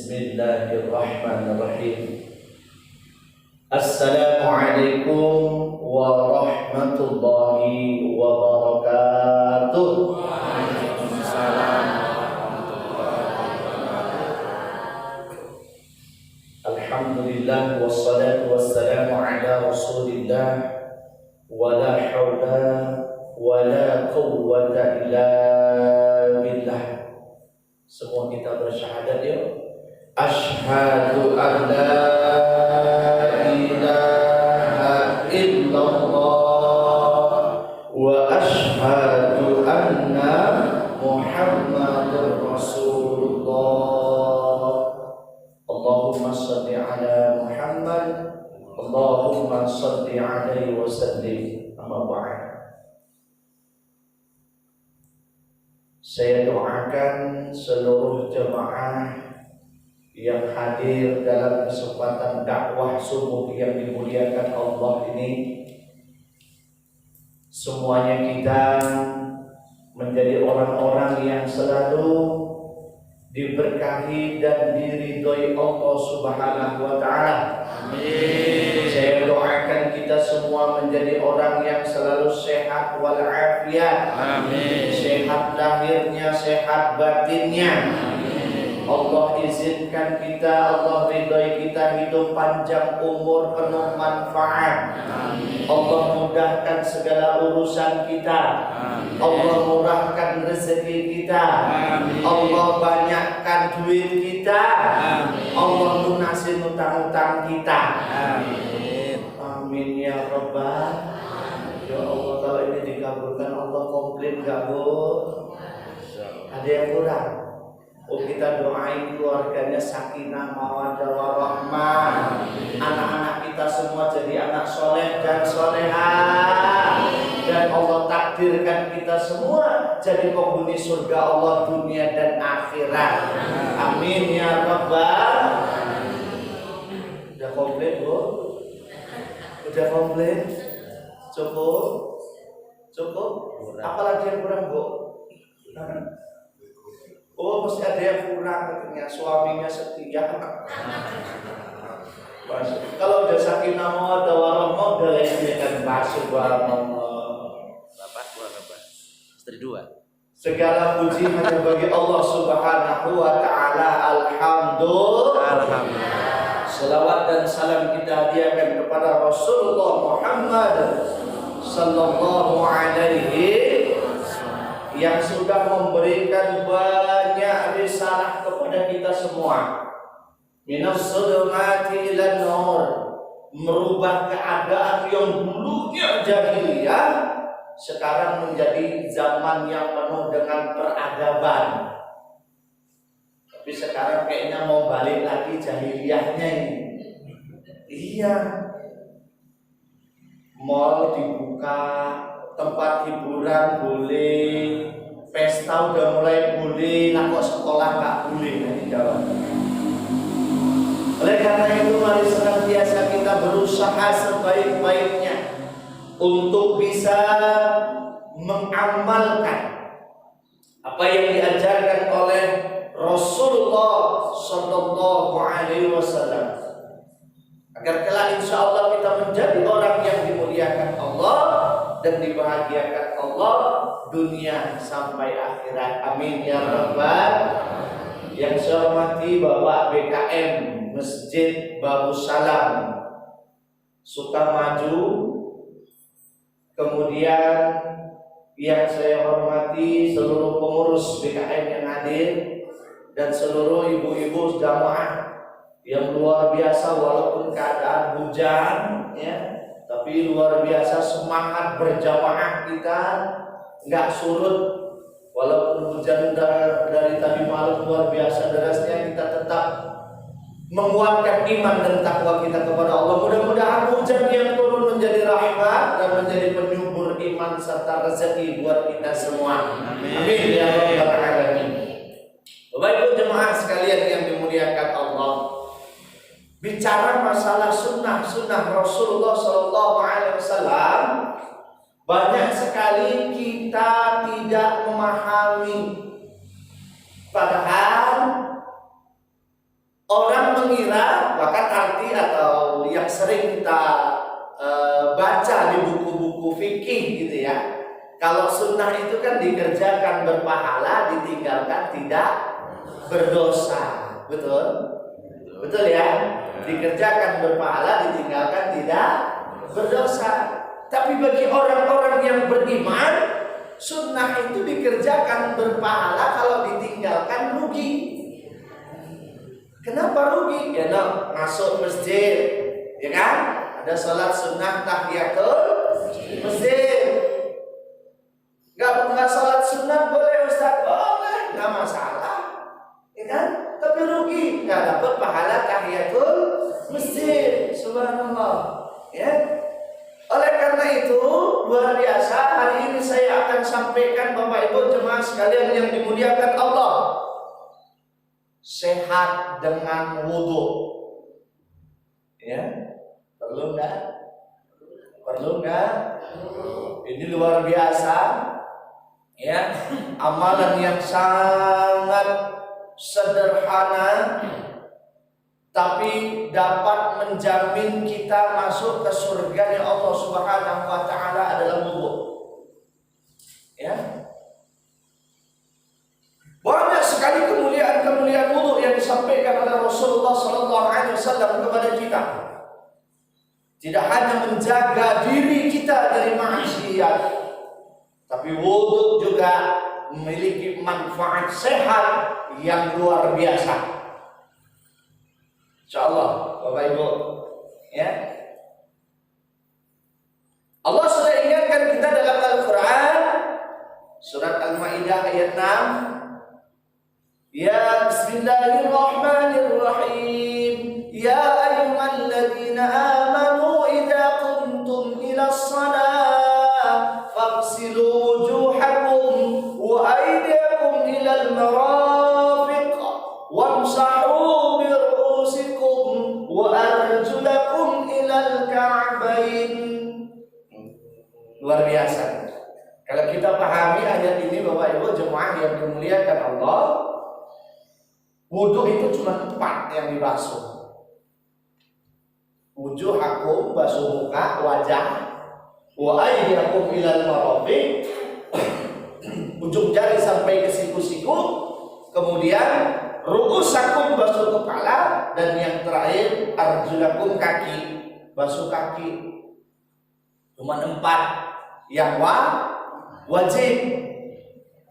Bismillahirrahmanirrahim. Assalamualaikum warahmatullahi wabarakatuh. Waalaikumsalam warahmatullahi wabarakatuh. Alhamdulillah wassalatu wassalamu ala Rasulillah wa la haula wa la quwwata illa billah. Semua kita bersyahadat yuk. Asyhadu an la ilaha illallah wa asyhadu anna Muhammadar Rasulullah. Allahumma shalli ala Muhammad, Allahumma shalli alaihi wa sallim. Amma ba'd. Saya doakan seluruh jemaah yang hadir dalam kesempatan dakwah subuh yang dimuliakan Allah ini, semuanya kita menjadi orang-orang yang selalu diberkahi dan diridhoi Allah Subhanahu wa taala. Amin. Saya doakan kita semua menjadi orang yang selalu sehat walafiat. Amin. Sehat lahirnya, sehat batinnya. Amin. Allah izinkan kita, Allah ridhoi kita hidup panjang umur penuh manfaat. Amin. Allah mudahkan segala urusan kita. Amin. Allah murahkan rezeki kita. Amin. Allah banyakkan duit kita. Amin. Allah lunasin utang-utang kita. Amin. Amin ya Rabbal. Ya Allah, kalau ini dikabulkan Allah komplit gak Bu? Ada yang kurang? Oh, kita doain keluarganya sakinah mawaddah warahmah. Anak-anak kita semua jadi anak soleh dan solehah. Dan Allah takdirkan kita semua jadi penghuni surga Allah dunia dan akhirat. Amin ya Rabbal. Udah komplit Bu? Udah komplit? Cukup? Cukup? Apalagi yang kurang Bu? Oh, mesti ada yang kurang katanya, suaminya setia. Kalau udah sakinah mawaddah warahmah udah lainnya kan masuk Bapak istri dua. Segala puji hanya bagi Allah Subhanahu wa taala. Alhamdulillah. Selawat dan salam kita hadiahkan kepada Rasulullah Muhammad sallallahu alaihi yang sudah memberikan banyak risalah kepada kita semua. Minas zulumati ilan nur, merubah keadaan yang dulunya jahiliyah sekarang menjadi zaman yang penuh dengan peradaban. Tapi sekarang kayaknya mau balik lagi jahiliyahnya ini. Iya. Mall dibuka, tempat hiburan boleh, pesta udah mulai boleh, lah kok sekolah nggak boleh? Ini jawab. Oleh karena itu mari senantiasa kita berusaha sebaik-baiknya untuk bisa mengamalkan apa yang diajarkan oleh Rasulullah Sallallahu Alaihi Wasallam, agar kelak insya Allah kita menjadi orang yang dimuliakan Allah dan dibahagiakan Allah dunia sampai akhirat. Amin ya Rabbal. Yang saya hormati Bapak BKM Masjid Babu Salam Sukamaju, kemudian yang saya hormati seluruh pengurus BKM yang hadir dan seluruh ibu-ibu jamaah yang luar biasa walaupun keadaan hujan ya, tapi luar biasa semangat berjamaah kita nggak surut walaupun hujan dari tadi malam luar biasa derasnya, kita tetap menguatkan iman dan takwa kita kepada Allah. Mudah-mudahan hujan yang turun menjadi rahmat dan menjadi penyubur iman serta rezeki buat kita semua. Amin ya rabbal alamin. Bapak Ibu jemaah sekalian yang dimuliakan Allah, bicara masalah sunnah Rasulullah Sallallahu Alaihi Wasallam, banyak sekali kita tidak memahami. Padahal Orang mengira, bahkan arti atau yang sering kita baca di buku-buku fikih gitu ya, kalau sunnah itu kan dikerjakan berpahala, ditinggalkan tidak berdosa. Betul? Betul ya? Dikerjakan berpahala, ditinggalkan tidak berdosa. Tapi bagi orang-orang yang beriman, sunnah itu dikerjakan berpahala, kalau ditinggalkan rugi. Kenapa rugi? Ya masuk masjid, ya kan? Ada sholat sunnah tahiyatul masjid. Nggak sholat sunnah boleh Ustaz? Boleh, nggak masalah, ya kan? Tapi rugi, nggak dapat pahala tahiyatul masjid. Subhanallah, ya. Oleh karena itu luar biasa, hari ini saya akan sampaikan Bapak Ibu jemaah sekalian yang dimuliakan Allah, sehat dengan wudhu. Ya, perlu nggak? Perlu nggak? Ini luar biasa, ya, amalan yang sangat sederhana, tapi dapat menjamin kita masuk ke surganya Allah Subhanahu wa taala adalah wudhu. Ya. Banyak sekali kemuliaan-kemuliaan wudhu yang disampaikan oleh Rasulullah sallallahu alaihi wasallam kepada kita. Tidak hanya menjaga diri kita dari maksiat, tapi wudhu juga memiliki manfaat sehat yang luar biasa. Insyaallah Bapak Ibu, ya. Allah sudah ingatkan kita dalam Al-Quran surat Al-Maidah ayat 6. Ya Bismillahirrahmanirrahim. Ya ayyuhalladzina amanu idza qumtum ilas shalah faghsilu wujuhakum wa aydiyakum ilal marafiq wamsahu bi ru'usikum wa arjulakum ilal ka'bain. Luar biasa. Kalau kita pahami ayat ini Bapak Ibu jemaah yang dimuliakan Allah, wudhu itu cuma 4 yang dibasuh. Wujuhakum, basuh muka, wajah, wa aydiyakum ilal marafiq, ujung jari sampai ke siku-siku, kemudian ru'usakum, basuh kepala, dan yang terakhir arjulakum, kaki, basuh kaki. Cuma 4 yang wajib.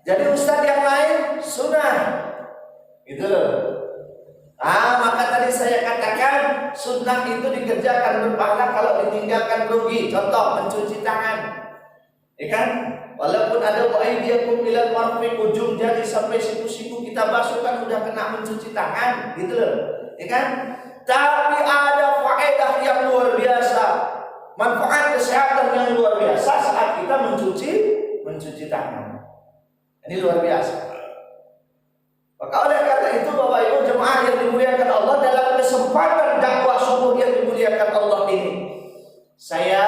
Jadi Ustaz yang lain sunnah, gitu loh. Maka tadi saya katakan sunnah itu dikerjakan berpahala, kalau ditinggalkan rugi. Contoh mencuci tangan, ya kan? Walaupun ada wa'aidiyakum ilal marafiq, ujung jari sampai siku-siku kita basuh, kan udah kena mencuci tangan, gitu loh, ya kan? Tapi ada faedah yang luar biasa, manfaat kesehatan yang luar biasa saat kita mencuci tangan. Ini luar biasa. Maka oleh karena itu Bapak Ibu jemaah yang dimuliakan Allah, dalam kesempatan dakwah subuh yang dimuliakan Allah ini, saya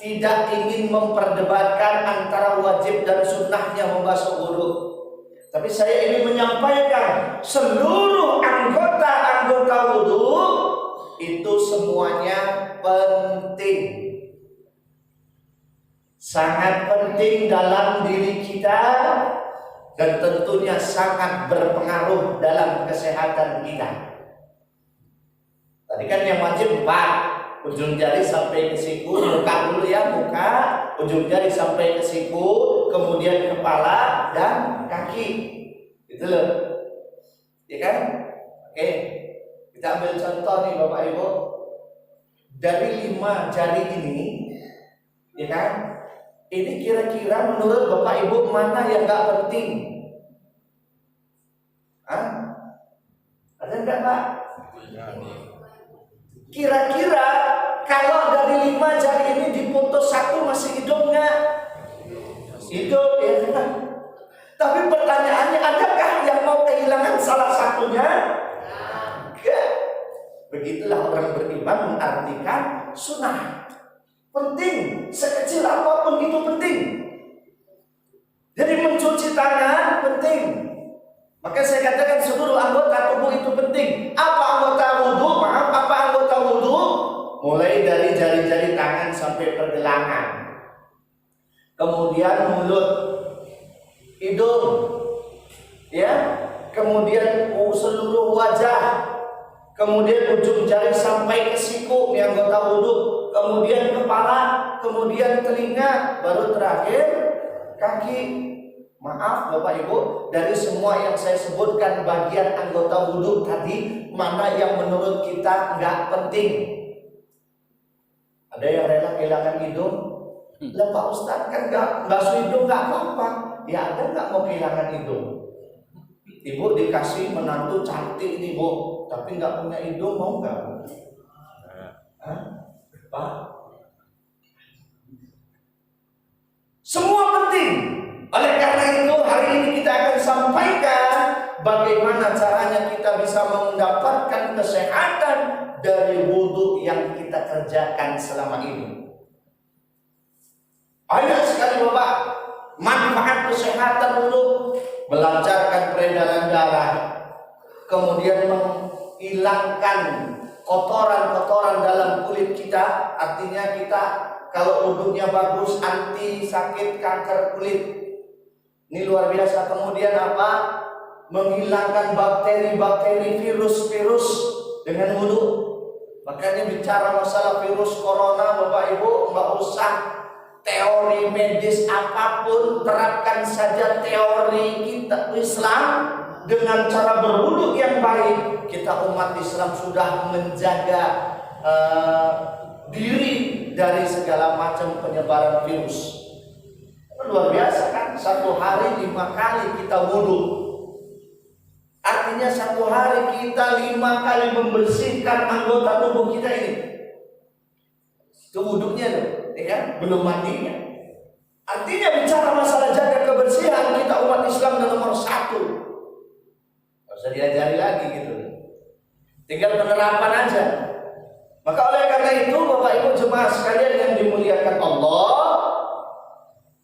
tidak ingin memperdebatkan antara wajib dan sunnahnya membasuh wudhu, tapi saya ingin menyampaikan seluruh anggota wudhu itu semuanya penting, sangat penting dalam diri kita, dan tentunya sangat berpengaruh dalam kesehatan kita. Tadi kan yang wajib 4, ujung jari sampai ke siku, muka dulu ya, muka, ujung jari sampai ke siku, kemudian kepala dan kaki, gitu loh, ya kan? Oke, kita ambil contoh nih Bapak Ibu, dari 5 jari ini, ya kan? Ini kira-kira menurut Bapak Ibu mana yang gak penting? Ada enggak Pak? Kira-kira kalau dari 5 jari ini diputus 1 masih hidup enggak? Hidup, ya kan? Tapi pertanyaannya, adakah yang mau kehilangan salah satunya? Enggak. Begitulah orang beriman mengartikan sunnah. Penting, sekecil apapun itu penting. Jadi mencuci tangan penting. Maka saya katakan seluruh anggota tubuh itu penting. Apa kemudian mulut, hidung, ya, kemudian seluruh wajah, kemudian ujung jari sampai ke siku, ini anggota wudhu, kemudian kepala, kemudian telinga, baru terakhir kaki. Maaf Bapak Ibu, dari semua yang saya sebutkan bagian anggota wudhu tadi, mana yang menurut kita nggak penting? Ada yang rela kehilangan hidung? Lah Pak Ustadz kan nggak basuh hidung nggak apa-apa. Ya ada nggak mau kehilangan hidung? Ibu dikasih menantu cantik nih Bu, tapi nggak punya hidung, mau nggak? Hah? Pak? Semua penting. Oleh karena itu hari ini kita akan sampaikan bagaimana caranya kita bisa mendapatkan kesehatan dari wudhu yang kita kerjakan selama ini. Banyak sekali Bapak manfaat kesehatan wudhu, melancarkan peredaran darah, kemudian menghilangkan kotoran-kotoran dalam kulit kita. Artinya kita kalau wudhunya bagus, anti sakit kanker kulit. Ini luar biasa. Kemudian apa? Menghilangkan bakteri-bakteri, virus-virus dengan wudhu. Makanya bicara masalah virus corona, Bapak Ibu, nggak usah teori medis apapun, terapkan saja teori kita Islam dengan cara berwudhu yang baik. Kita umat Islam sudah menjaga diri dari segala macam penyebaran virus. Luar biasa kan, satu hari 5 kali kita wudhu. Artinya satu hari kita 5 kali membersihkan anggota tubuh kita ini. Itu wudhunya loh, ya kan? Belum mandinya. Artinya bicara masalah jaga kebersihan, kita umat Islam nomor 1. Gak usah diajari lagi gitu. Tinggal penerapan aja. Maka oleh karena itu Bapak Ibu jemaah sekalian yang dimuliakan Allah,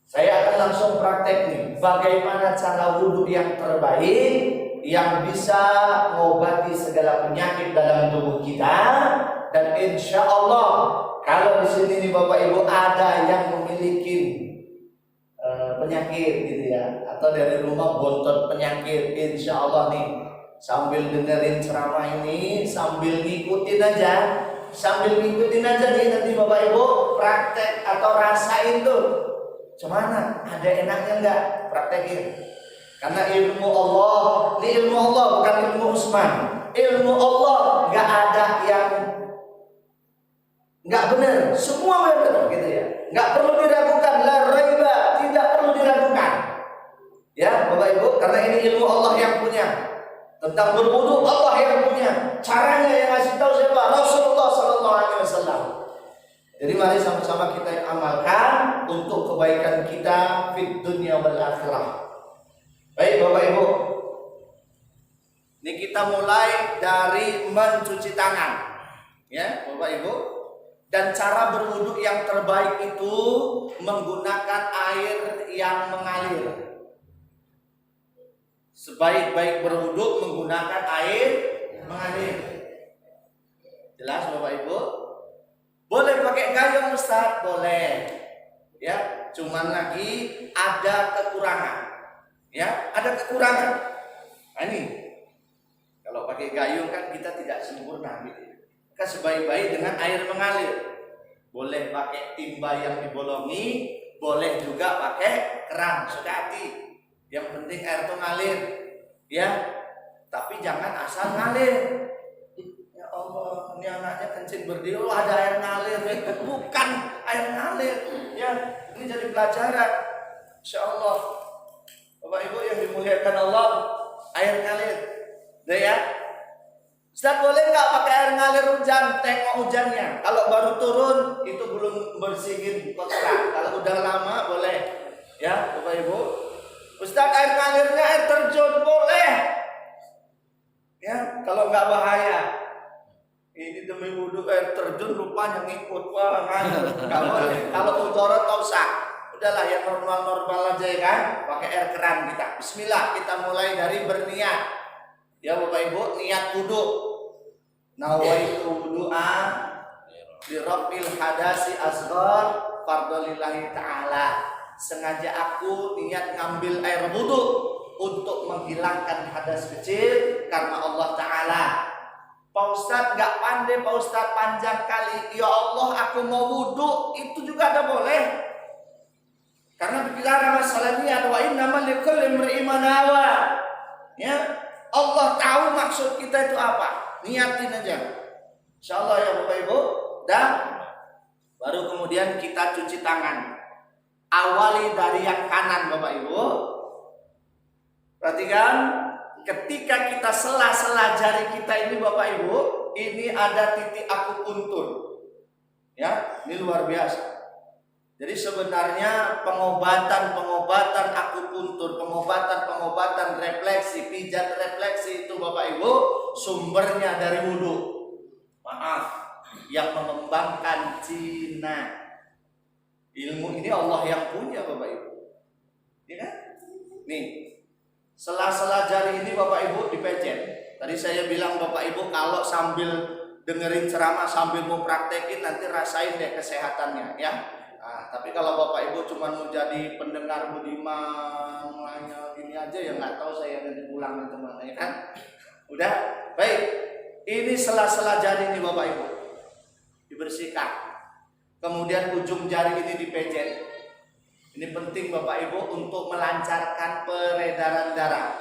saya akan langsung praktek nih, bagaimana cara wudhu yang terbaik yang bisa mengobati segala penyakit dalam tubuh kita. Dan insya Allah kalau di sini nih Bapak Ibu ada yang memiliki penyakit gitu ya, atau dari rumah bontot penyakit, insya Allah nih sambil dengerin ceramah ini, sambil ngikutin aja nih nanti Bapak Ibu praktek atau rasain tuh. Cuman ada enaknya enggak? Praktekin. Karena ilmu Allah, ini ilmu Allah bukan ilmu Usman. Ilmu Allah enggak ada yang enggak benar, semua benar gitu ya. Enggak perlu diragukan, la raiba, tidak perlu diragukan. Ya, Bapak Ibu, karena ini ilmu Allah yang punya. Tentang berwudu Allah yang punya. Caranya yang ngasih tahu siapa? Rasulullah sallallahu alaihi wasallam. Jadi mari sama-sama kita amalkan untuk kebaikan kita fid dunya wal akhirah. Baik Bapak Ibu, ini kita mulai dari mencuci tangan, ya Bapak Ibu. Dan cara berwudu yang terbaik itu menggunakan air yang mengalir. Sebaik-baik berwudu menggunakan air mengalir. Jelas Bapak Ibu? Boleh pakai gayung Ustaz, boleh. Ya, cuman lagi ada kekurangan. Ya, ada kekurangan. Nah, ini kalau pakai gayung kan kita tidak sempurna gitu. Maka sebaik-baik dengan air mengalir. Boleh pakai timba yang dibolongi, boleh juga pakai keran, sudah hati. Yang penting air itu ngalir. Ya. Tapi jangan asal ngalir. Allah, ini anaknya kencing berdiri, oh ada air ngalir, bukan air ngalir, ya ini jadi pelajaran, insya Allah, Bapak Ibu yang dimuliakan Allah, air ngalir, deh ya. Ustaz boleh nggak pakai air ngalir hujan? Tengok hujannya, kalau baru turun itu belum bersihin kotoran, kalau udah lama boleh, ya Bapak Ibu. Ustaz air ngalirnya air terjun boleh, ya kalau nggak bahaya. Ini demi wudhu air terjun rupanya ngikut, wah nggak boleh. Kalau mudarat tak usah, udahlah yang normal-normal aja ya kan, pakai air keran kita. Bismillah, kita mulai dari berniat. Ya Bapak Ibu, niat wudhu. Nawaitu wudu'a li rabbil hadasi asghar fardhu lillahi ta'ala. sengaja aku niat ngambil air wudhu untuk menghilangkan hadas kecil karena Allah Ta'ala. Pak Ustadz gak pandai, Pak Ustadz panjang kali. Ya Allah, aku mau wudhu, itu juga ada boleh. Karena bicara masalah niat, wa innamal likulli imri'in ma nawa. Ya, Allah tahu maksud kita itu apa. Niatin aja. Insyaallah ya Bapak Ibu. Dan baru kemudian kita cuci tangan. Awali dari yang kanan Bapak Ibu. Perhatikan, ketika kita sela-sela jari kita ini Bapak Ibu, ini ada titik akupuntur. Ya, ini luar biasa. Jadi sebenarnya pengobatan akupuntur, pengobatan refleksi, pijat refleksi itu Bapak Ibu sumbernya dari wudhu. Maaf, yang mengembangkan Cina. Ilmu ini Allah yang punya Bapak Ibu. Ya kan? Nih, sela-sela jari ini Bapak Ibu dipejet. Tadi saya bilang Bapak Ibu kalau sambil dengerin ceramah sambil mau praktekin nanti rasain deh kesehatannya ya. Nah, tapi kalau Bapak Ibu cuma mau jadi pendengar budiman hanya gini aja ya nggak tahu saya nanti pulang kemana ya kan. Udah, baik. Ini sela-sela jari ini Bapak Ibu dibersihkan. Kemudian ujung jari ini dipejet. Ini penting Bapak Ibu untuk melancarkan peredaran darah.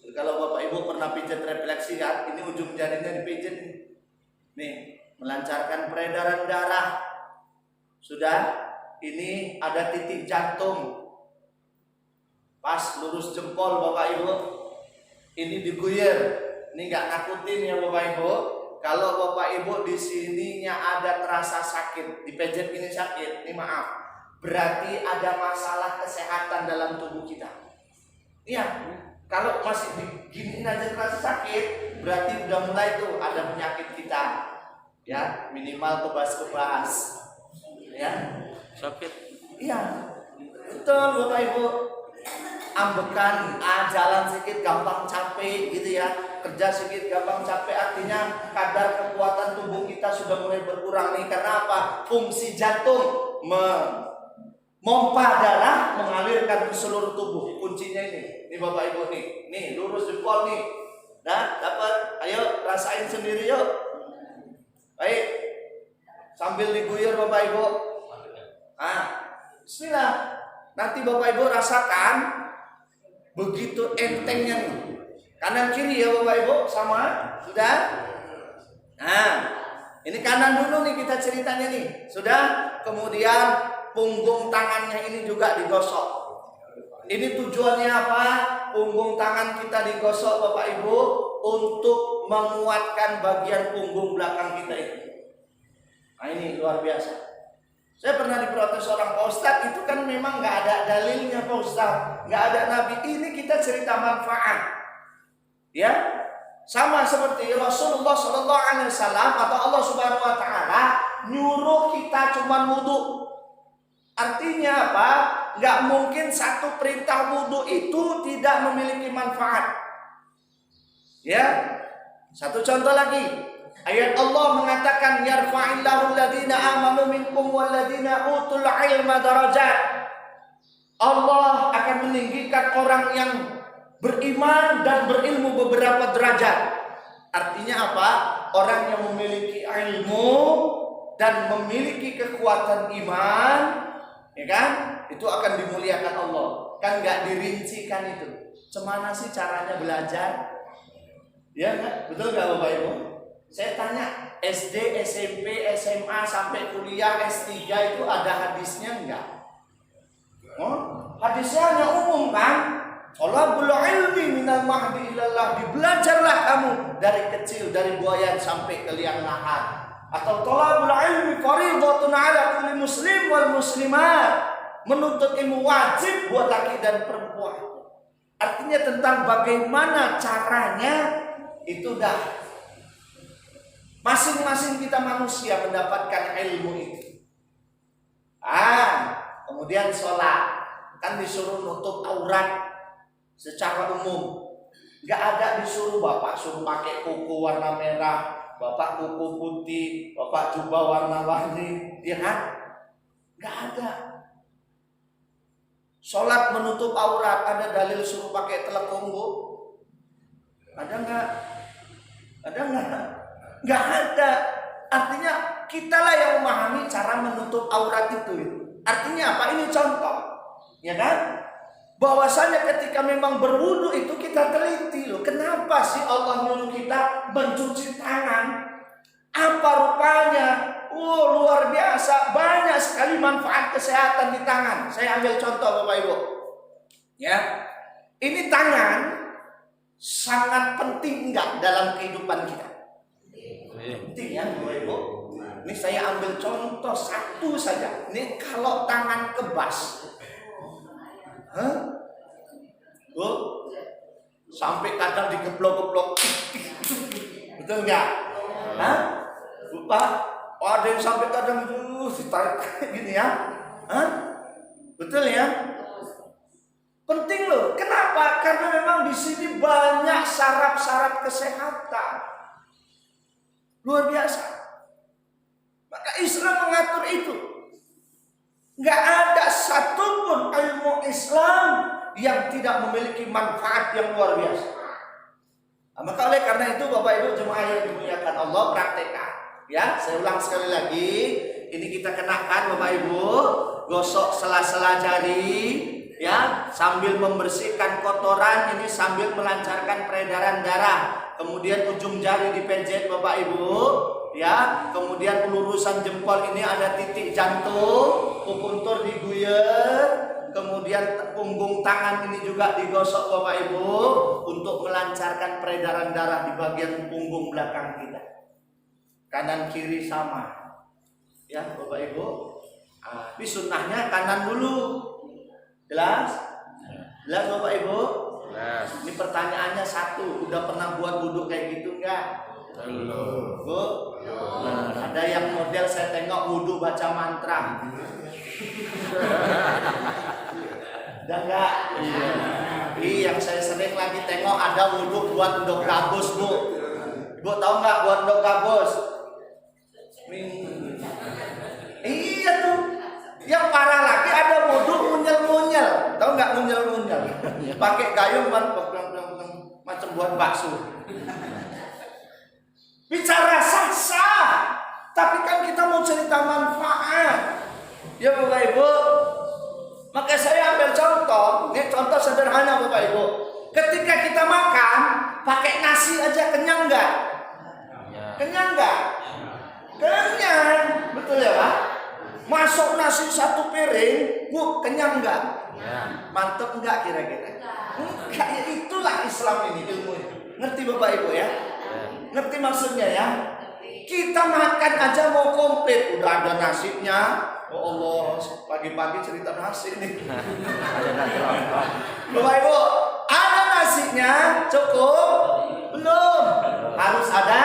Jadi kalau Bapak Ibu pernah pijat refleksi kan, ini ujung jarinya dipijet nih, melancarkan peredaran darah. Sudah, ini ada titik jantung. Pas lurus jempol Bapak Ibu. Ini diguyur. Ini nggak nakutin ya Bapak Ibu. Kalau Bapak Ibu di sininya ada terasa sakit, dipejet ini sakit, ini maaf. Berarti ada masalah kesehatan dalam tubuh kita. Iya, kalau masih diginiin aja terasa sakit, berarti udah mulai tuh ada penyakit kita. Ya, minimal kebas-kebas. Ya, Sakit. iya, betul Bapak Ibu. Ambekan, jalan sedikit gampang capek gitu ya. Kerja sedikit gampang capek, artinya kadar kekuatan tubuh kita sudah mulai berkurang nih. Karena apa? Fungsi jantung memompa darah mengalirkan ke seluruh tubuh. Kuncinya ini Bapak Ibu nih lurus jempol nih. Nah, dapat. Ayo rasain sendiri yuk. Baik. Sambil diguyur Bapak Ibu. Bismillah. Nanti Bapak Ibu rasakan begitu entengnya nih. Kanan kiri ya Bapak Ibu sama. Sudah? Nah, ini kanan dulu nih kita ceritanya nih. Sudah? Kemudian punggung tangannya ini juga digosok. Ini tujuannya apa? Punggung tangan kita digosok Bapak Ibu untuk menguatkan bagian punggung belakang kita ini. Nah ini luar biasa. Saya pernah diprotes orang, Pak Ustadz itu kan memang nggak ada dalilnya Pak Ustadz, nggak ada Nabi. Ini kita cerita manfaat, ya sama seperti Rasulullah SAW atau Allah Subhanahu Wa Taala nyuruh kita cuma wudhu. Artinya apa? Nggak mungkin satu perintah wudhu itu tidak memiliki manfaat. Ya, satu contoh lagi. Ayat Allah mengatakan yarfa'illahu alladhina amanu minkum walladhina utul ilma darajat. Allah akan meninggikan orang yang beriman dan berilmu beberapa derajat. Artinya apa? Orang yang memiliki ilmu dan memiliki kekuatan iman, ya kan? Itu akan dimuliakan Allah. Kan nggak dirincikan itu. Cemana sih caranya belajar? Ya kan? Betul nggak Bapak Ibu? Saya tanya, SD, SMP, SMA sampai kuliah S3 itu ada hadisnya enggak? Hadisnya hanya umum kan? Talabul ilmi minal mahdi ilallah, belajarlah kamu dari kecil, dari buayan sampai ke liang lahat. Atau talabul ilmi fardhatun ala kulli muslim wal muslimat, menuntut ilmu wajib buat laki dan perempuan. Artinya tentang bagaimana caranya itu dah masing-masing kita manusia mendapatkan ilmu itu. Kemudian sholat kan disuruh nutup aurat secara umum. Gak ada disuruh bapak suruh pakai kuku warna merah, bapak kuku putih, bapak jubah warna-warni, ya kan? Gak ada. Sholat menutup aurat, ada dalil suruh pakai telekung, Bu? Ada nggak? Ada nggak? Nggak ada. Artinya kitalah yang memahami cara menutup aurat itu. Artinya apa? Ini contoh, ya kan? Bahwasanya ketika memang berwudu itu kita teliti loh. Kenapa sih Allah nyuruh kita mencuci tangan? Apa rupanya? Oh, luar biasa, banyak sekali manfaat kesehatan di tangan. Saya ambil contoh Bapak Ibu. Ya. Ini tangan sangat penting enggak dalam kehidupan kita? Penting ya Bapak Ibu. Ini saya ambil contoh satu saja. Ini kalau tangan kebas. Bu, sampai kadang digeblok-geblok. Betul enggak? Lupa. Ada yang sampai kadang ditarik gini ya. Betul ya? Penting loh. Kenapa? Karena memang di sini banyak syarat-syarat kesehatan. Luar biasa. Maka Islam mengatur itu. Nggak ada satupun ilmu Islam yang tidak memiliki manfaat yang luar biasa. Maka oleh karena itu Bapak Ibu jemaah yang dimuliakan Allah, praktekkan. Ya, saya ulang sekali lagi. Ini kita kenakan Bapak Ibu, gosok sela-sela jari, ya, sambil membersihkan kotoran ini sambil melancarkan peredaran darah. Kemudian ujung jari dipencet Bapak Ibu, ya. Kemudian pelurusan jempol ini ada titik jantung, puntur diguyer. Kemudian punggung tangan ini juga digosok Bapak Ibu untuk melancarkan peredaran darah di bagian punggung belakang kita. Kanan kiri sama. Ya Bapak Ibu. Tapi sunnahnya kanan dulu. Jelas? Jelas Bapak Ibu? Jelas. Ini pertanyaannya satu. Udah pernah buat wudhu kayak gitu enggak? Belum. Bu? Ada yang model saya tengok wudhu baca mantra. Udah enggak? Iya. Yang saya sering lagi tengok ada wudhu buat ndok gabus, Bu. Bu tahu enggak buat ndok gabus? Iya tuh. Yang parah lagi ada wudhu munyel-munyel. Tahu enggak munyel-munyel? Pakai gayung macam buat bakso. Bicara sah-sah, tapi kan kita mau cerita manfaat. Ya Bapak Ibu. Maka saya ambil contoh, ini contoh sederhana Bapak Ibu. Ketika kita makan, pakai nasi aja kenyang enggak? Kenyang enggak? Kenyang, betul ya Pak? Masuk nasi satu piring, Bu, kenyang enggak? Mantap enggak kira-kira? Enggak, ya itulah Islam ini ilmunya. Ngerti Bapak Ibu ya? Ngerti maksudnya ya? Kita makan aja mau komplit, udah ada nasinya. Oh Allah, pagi-pagi cerita nasi nih. Bapak Ibu, ada nasinya cukup? Belum. Harus ada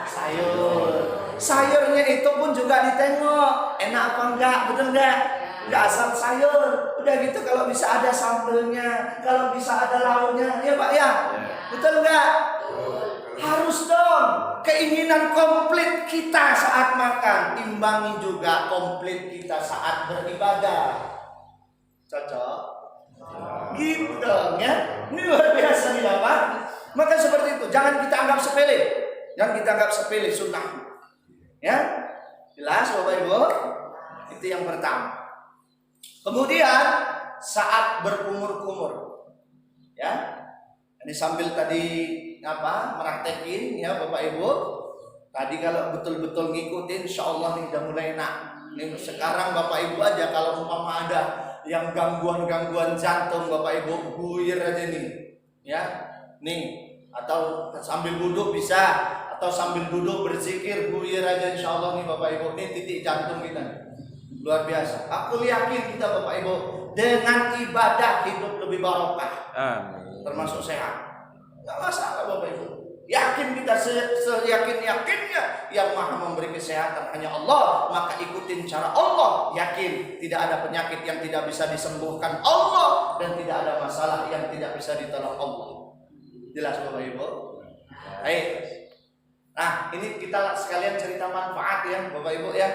sayur. Sayurnya itu pun juga ditengok enak apa enggak, betul enggak? Enggak asal sayur. Udah gitu kalau bisa ada sambelnya, kalau bisa ada lauknya, ya Pak ya? Betul enggak? Harus dong. Keinginan komplit kita saat makan, imbangi juga komplit kita saat beribadah. Cocok? Gitu dong ya. Ini luar biasa nih Pak. Maka seperti itu, jangan kita anggap sepele. Jangan kita anggap sepele sunnah. Ya, jelas Bapak Ibu. Itu yang pertama. Kemudian saat berkumur-kumur, ya, ini sambil tadi meraktekin ya Bapak Ibu. Tadi kalau betul-betul ngikutin, insya Allah nih udah mulai enak. Nih sekarang Bapak Ibu aja kalau umpama ada yang gangguan jantung Bapak Ibu buyur aja nih, ya, nih atau sambil duduk bisa. Atau sambil duduk berzikir buyur aja insya Allah nih Bapak Ibu. Ini titik jantung kita luar biasa. Aku yakin kita Bapak Ibu dengan ibadah hidup lebih barokah, termasuk sehat. Gak masalah Bapak Ibu. Yakin kita seyakin-yakinnya yang maha memberi kesehatan hanya Allah. Maka ikutin cara Allah. Yakin tidak ada penyakit yang tidak bisa disembuhkan Allah, dan tidak ada masalah yang tidak bisa ditolong Allah. Jelas Bapak Ibu? Baik. Nah, ini kita sekalian cerita manfaat ya Bapak Ibu ya.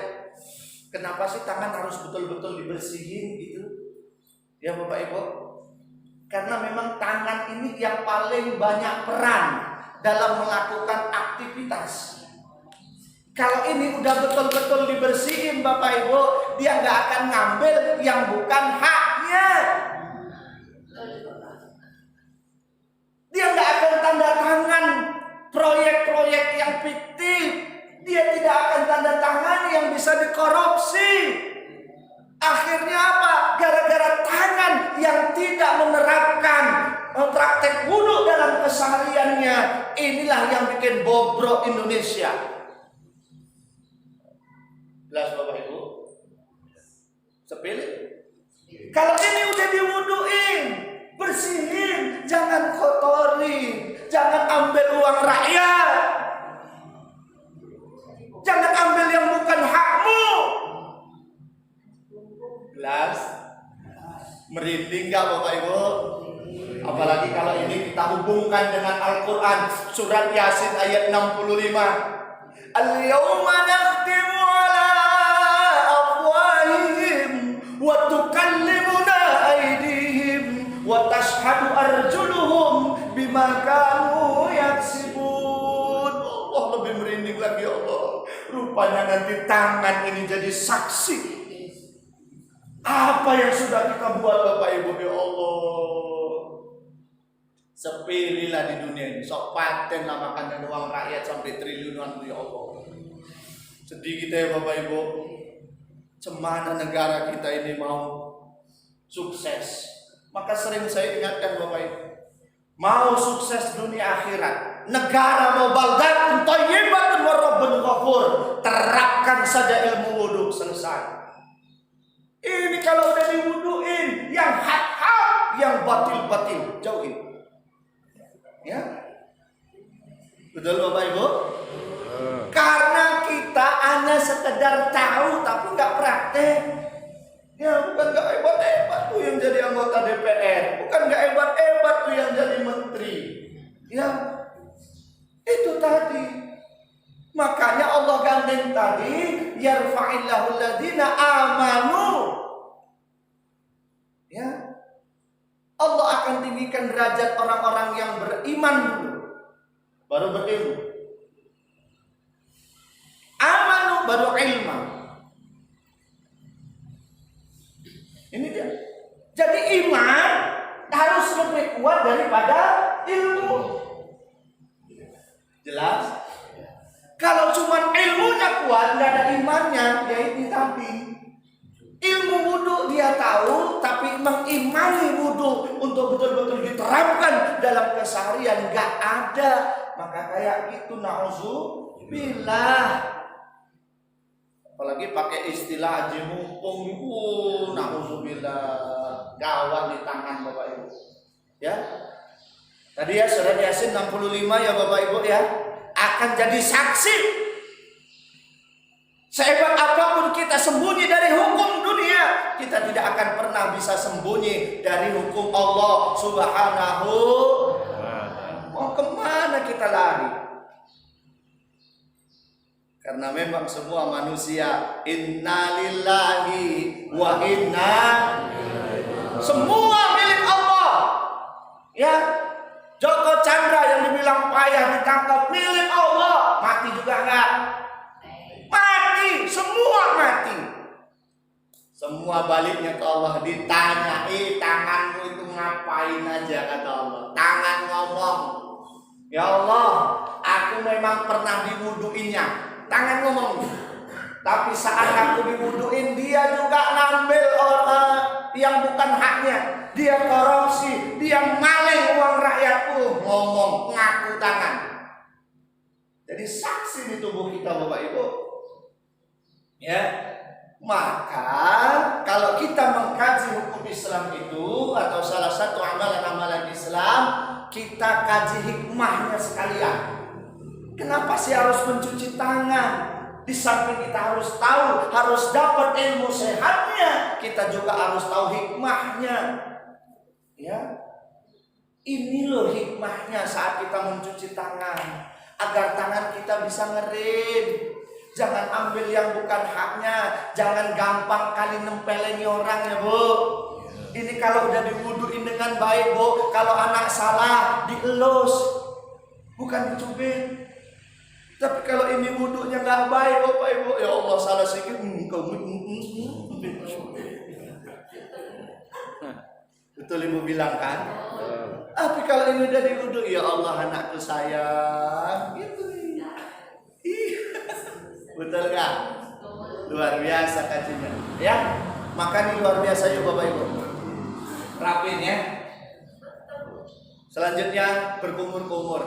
Kenapa sih tangan harus betul-betul dibersihin gitu? Ya Bapak Ibu, karena memang tangan ini yang paling banyak peran dalam melakukan aktivitas. Kalau ini udah betul-betul dibersihin Bapak Ibu, dia nggak akan ngambil yang bukan haknya. Dia nggak akan tanda tangan proyek-proyek yang fiktif. Dia tidak akan tanda tangan yang bisa dikorupsi. Akhirnya apa? Gara-gara tangan yang tidak menerapkan praktek wudu dalam kesehariannya, inilah yang bikin bobrok Indonesia. Jelas Bapak Ibu? Sepele. Kalau ini udah diwuduin, bersihin, jangan kotori, jangan ambil uang rakyat, jangan ambil yang bukan hakmu. Jelas? Merinding gak Bapak Ibu? Apalagi kalau ini kita hubungkan dengan Al-Quran, surat Yasin ayat 65. Al-yawma nakhtimu ala afwahihim wa tukallimuna aydihim wa tashhadu arjuluhum bima kanu yaksibun. Allah lebih merinding lagi ya Allah. Rupanya nanti tangan ini jadi saksi apa yang sudah kita buat Bapak Ibu ya Allah. Sepililah di dunia ini, sok paten lah makan uang rakyat sampai triliunan ya Allah. Sedih kita ya Bapak Ibu. Cemana negara kita ini mau sukses. Maka sering saya ingatkan Bapak Ibu, mau sukses dunia akhirat, negara mau baldatun thayyibatun wa rabbun ghafur, terapkan saja ilmu wudu, selesai. Ini kalau udah diwuduin, yang hak-hak, yang batil-batil, jauhin. Ya, betul Bapak Ibu? Karena kita hanya sekedar tahu tapi nggak praktek. Ya, bukan nggak hebat-hebat tuh yang jadi anggota DPR, bukan nggak hebat-hebat tuh yang jadi menteri. Ya, itu tadi. Makanya Allah gandeng tadi, yarfa'illahu alladziina amanu. Ya. Allah akan tinggikan derajat orang-orang yang beriman dulu, baru berilmu. Amanu baru ilmu. Ini dia. Jadi iman harus lebih kuat daripada ilmu. Jelas? Kalau cuma ilmunya kuat, nggak ada imannya, ya ini tadi. Ilmu wudu dia tahu, tapi mengimani wudu untuk betul-betul diterapkan dalam keseharian nggak ada. Maka kayak gitu, na'udzubillah. Apalagi pakai istilah haji mumpung, na'udzubillah, gawat di tangan Bapak Ibu. Ya, tadi ya surat Yasin 65 ya Bapak Ibu ya, akan jadi saksi. Sehebat apapun kita sembunyi dari hukum dunia, kita tidak akan pernah bisa sembunyi dari hukum Allah Subhanahu. Mau kemana kita lari? Karena memang semua manusia innalillahi wa inna, semua milik Allah. Ya, Joko Chandra yang dibilang payah ditangkap milik Allah, mati juga enggak? Mati, semua mati. Semua baliknya ke Allah, ditanya, tanganmu itu ngapain aja, kata Allah. Tangan ngomong, ya Allah, aku memang pernah diwuduinnya. Tangan ngomong, tapi saat aku diwuduin, dia juga ngambil orang yang bukan haknya. Dia korupsi, dia maling uang rakyatku. Ngomong, ngaku tangan. Jadi saksi di tubuh kita Bapak Ibu. Ya, maka kalau kita mengkaji hukum Islam itu atau salah satu amalan-amalan Islam, kita kaji hikmahnya sekalian. Kenapa sih harus mencuci tangan? Di samping kita harus tahu, harus dapat ilmu sehatnya, kita juga harus tahu hikmahnya. Ya, ini loh hikmahnya saat kita mencuci tangan, agar tangan kita bisa ngerim. Jangan ambil yang bukan haknya. Jangan gampang kali nempelin orang ya Bu. Ini kalau udah diwuduin dengan baik, Bu. Kalau anak salah, dielus. Bukan dicubit. Tapi kalau ini wudunya nggak baik, Bapak Ibu, ya Allah salah sedikit, betul Ibu bilang kan? Tapi kalau ini udah diwudu, ya Allah anakku sayang, gitu nih. Betul nggak? Luar biasa kajinya, ya. Maka ini luar biasa ya Bapak Ibu. Rapin ya. Selanjutnya berkumur-kumur,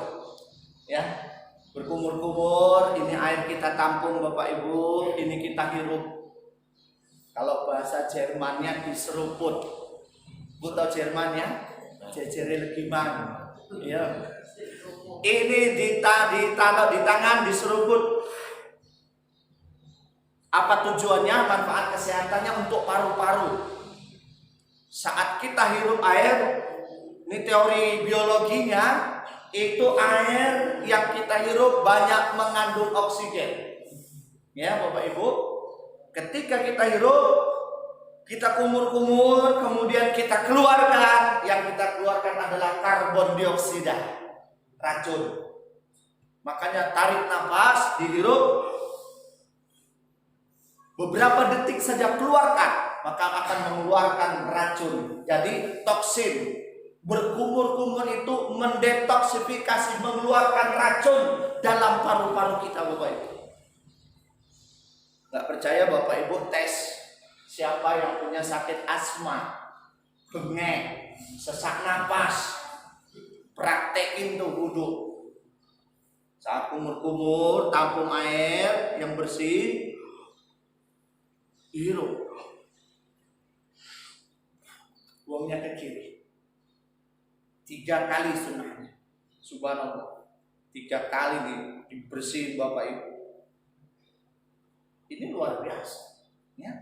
ya. Berkumur-kumur, ini air kita tampung Bapak Ibu, ini kita hirup. Kalau bahasa Jermannya diseruput. Bu tahu Jermannya? Jejere legiman. Ya. Ini ditaruh di tangan diseruput. Apa tujuannya? Manfaat kesehatannya untuk paru-paru. Saat kita hirup air, ini teori biologinya, itu air yang kita hirup banyak mengandung oksigen. Ya Bapak Ibu, ketika kita hirup, kita kumur-kumur, kemudian kita keluarkan. Yang kita keluarkan adalah karbon dioksida, racun. Makanya tarik nafas, dihirup, beberapa detik saja keluarkan, maka akan mengeluarkan racun. Jadi toksin. Berkumur-kumur itu mendetoksifikasi, mengeluarkan racun dalam paru-paru kita Bapak Ibu. Gak percaya Bapak Ibu tes siapa yang punya sakit asma, bengek, sesak napas, praktekin tuh wudu. Saat kumur-kumur, tampung air yang bersih, hirup, buangnya ke kiri. 3 kali sunnahnya. Subhanallah. 3 kali dibersihin Bapak Ibu. Ini luar biasa. Ya.